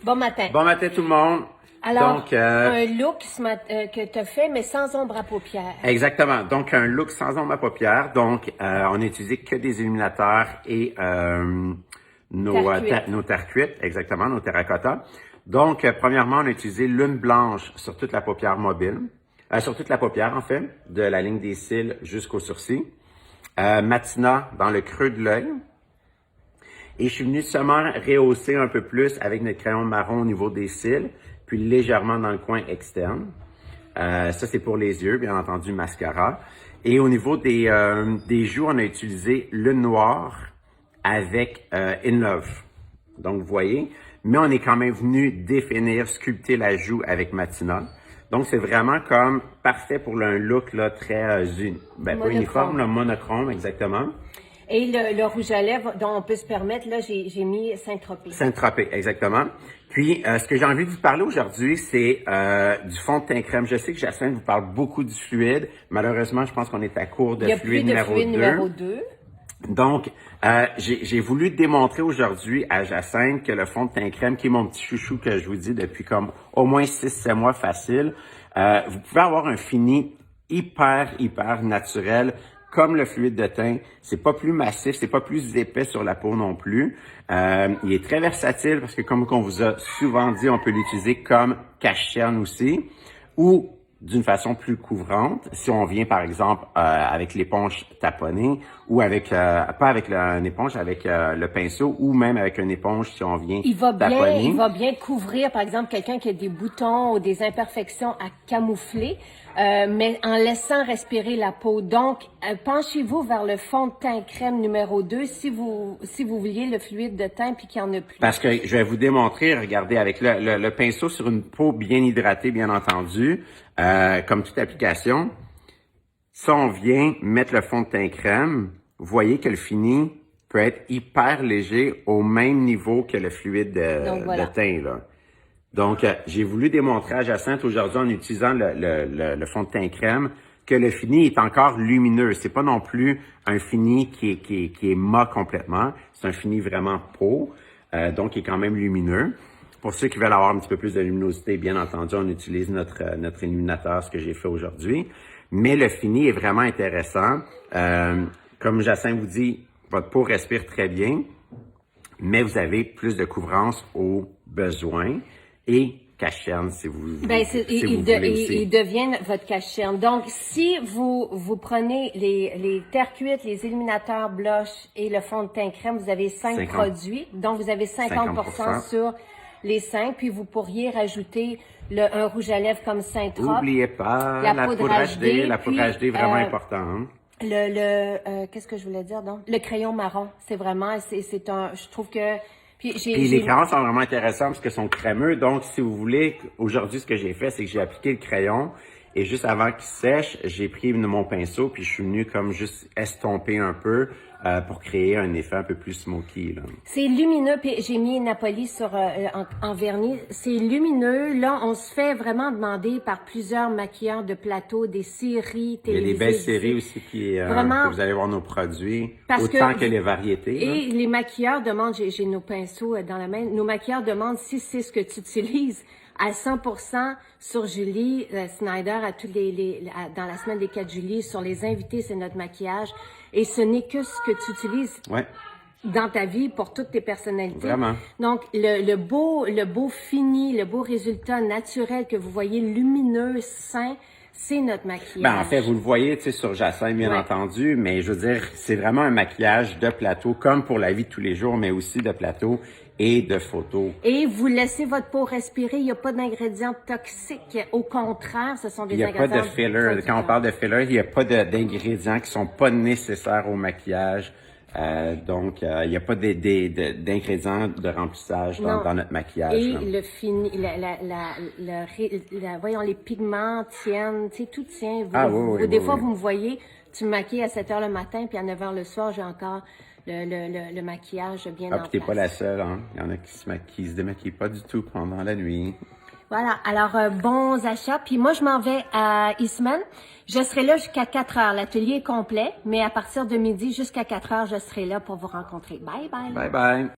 Bon matin. Bon matin tout le monde. Alors, Donc, un look que tu as fait, mais sans ombre à paupières. exactement. Donc, un look sans ombre à paupières. Donc, on a utilisé que des illuminateurs et nos terres cuites, exactement, nos terracotta. Donc, premièrement, on a utilisé lune blanche sur toute la paupière mobile, sur toute la paupière en fait, de la ligne des cils jusqu'au sourcil. Matina dans le creux de l'œil. Et je suis venu seulement rehausser un peu plus avec notre crayon marron au niveau des cils, puis légèrement dans le coin externe. Ça, c'est pour les yeux, bien entendu, mascara. Et au niveau des joues, on a utilisé le noir avec In Love. Donc, vous voyez, mais on est quand même venu définir, sculpter la joue avec Matina. Donc, c'est vraiment comme parfait pour un look là, très pas uniforme, là, monochrome, exactement. Et le rouge à lèvres dont on peut se permettre, là, j'ai mis Saint-Tropez. Saint-Tropez, exactement. Puis, ce que j'ai envie de vous parler aujourd'hui, c'est du fond de teint crème. Je sais que Jacinthe vous parle beaucoup du fluide. Malheureusement, je pense qu'on est à court de fluide numéro 2. Donc, j'ai voulu démontrer aujourd'hui à Jacinthe que le fond de teint crème, qui est mon petit chouchou que je vous dis depuis comme au moins 6-7 mois facile, vous pouvez avoir un fini hyper naturel, comme le fluide de teint. C'est pas plus massif, c'est pas plus épais sur la peau non plus. Il est très versatile parce que comme on vous a souvent dit, on peut l'utiliser comme cache-cerne aussi, ou d'une façon plus couvrante, si on vient par exemple avec l'éponge taponnée ou avec pas avec une éponge, avec le pinceau ou même avec une éponge si on vient taponner. Il va bien couvrir par exemple quelqu'un qui a des boutons ou des imperfections à camoufler, mais en laissant respirer la peau. Donc, penchez-vous vers le fond de teint crème numéro 2 si vous vouliez le fluide de teint puis qu'il n'y en a plus. Parce que je vais vous démontrer, regardez, avec le pinceau sur une peau bien hydratée, bien entendu, comme toute application, si on vient mettre le fond de teint crème, vous voyez que le fini peut être hyper léger au même niveau que le fluide de teint, là. Donc, j'ai voulu démontrer à Jacinthe aujourd'hui en utilisant le fond de teint crème que le fini est encore lumineux. C'est pas non plus un fini qui est mat complètement. C'est un fini vraiment peau, donc qui est quand même lumineux. Pour ceux qui veulent avoir un petit peu plus de luminosité, bien entendu, on utilise notre illuminateur, ce que j'ai fait aujourd'hui. Mais le fini est vraiment intéressant. Comme Jacinthe vous dit, votre peau respire très bien, mais vous avez plus de couvrance au besoin et cache-cerne si vous voulez. Il devient votre cache-cerne. Donc, si vous prenez les terres cuites, les illuminateurs blush et le fond de teint crème, vous avez 5 produits. Donc, vous avez 50% sur les 5. Puis, vous pourriez rajouter un rouge à lèvres comme Saint-Tropez. N'oubliez pas la poudre HD. La poudre HD est vraiment importante. Qu'est-ce que je voulais dire donc? Le crayon marron. C'est vraiment, je trouve que... Puis les crayons sont vraiment intéressants parce qu'ils sont crémeux. Donc, si vous voulez, aujourd'hui, ce que j'ai fait, c'est que j'ai appliqué le crayon et juste avant qu'il sèche, j'ai pris mon pinceau puis je suis venu comme juste estomper un peu pour créer un effet un peu plus smoky, là. C'est lumineux, puis j'ai mis Napoli en vernis. C'est lumineux. Là, on se fait vraiment demander par plusieurs maquilleurs de plateau, des séries télévisées. Il y a des belles séries aussi que vous allez voir nos produits, autant que les variétés. Et les maquilleurs demandent, j'ai nos pinceaux dans la main, nos maquilleurs demandent si c'est ce que tu utilises à 100% sur Julie Snyder, dans la semaine des 4 juillet, sur les invités, c'est notre maquillage. Et ce n'est que ce que tu utilises dans ta vie pour toutes tes personnalités. Vraiment. Donc, le beau fini, le beau résultat naturel que vous voyez, lumineux, sain, c'est notre maquillage. Ben, en fait, vous le voyez, tu sais, sur Jacinthe, bien entendu, mais je veux dire, c'est vraiment un maquillage de plateau, comme pour la vie de tous les jours, mais aussi de plateau et de photos. Et vous laissez votre peau respirer, il n'y a pas d'ingrédients toxiques. Au contraire, ce sont des ingrédients... Il n'y a pas de filler. Quand on parle de filler, il n'y a pas d'ingrédients qui sont pas nécessaires au maquillage. Donc, il n'y a pas d'ingrédients de remplissage dans notre maquillage. Et le fini, voyons, les pigments tiennent, tu sais, tout tient. Des fois, vous me voyez, tu me maquilles à 7 heures le matin, puis à 9 heures le soir, j'ai encore le maquillage bien en place. Puis t'es pas la seule, hein. Il y en a qui se démaquillent pas du tout pendant la nuit. Voilà, alors bons achats. Puis moi, je m'en vais à Eastman. Je serai là jusqu'à 4 heures. L'atelier est complet, mais à partir de midi jusqu'à 4 heures, je serai là pour vous rencontrer. Bye bye. Bye bye.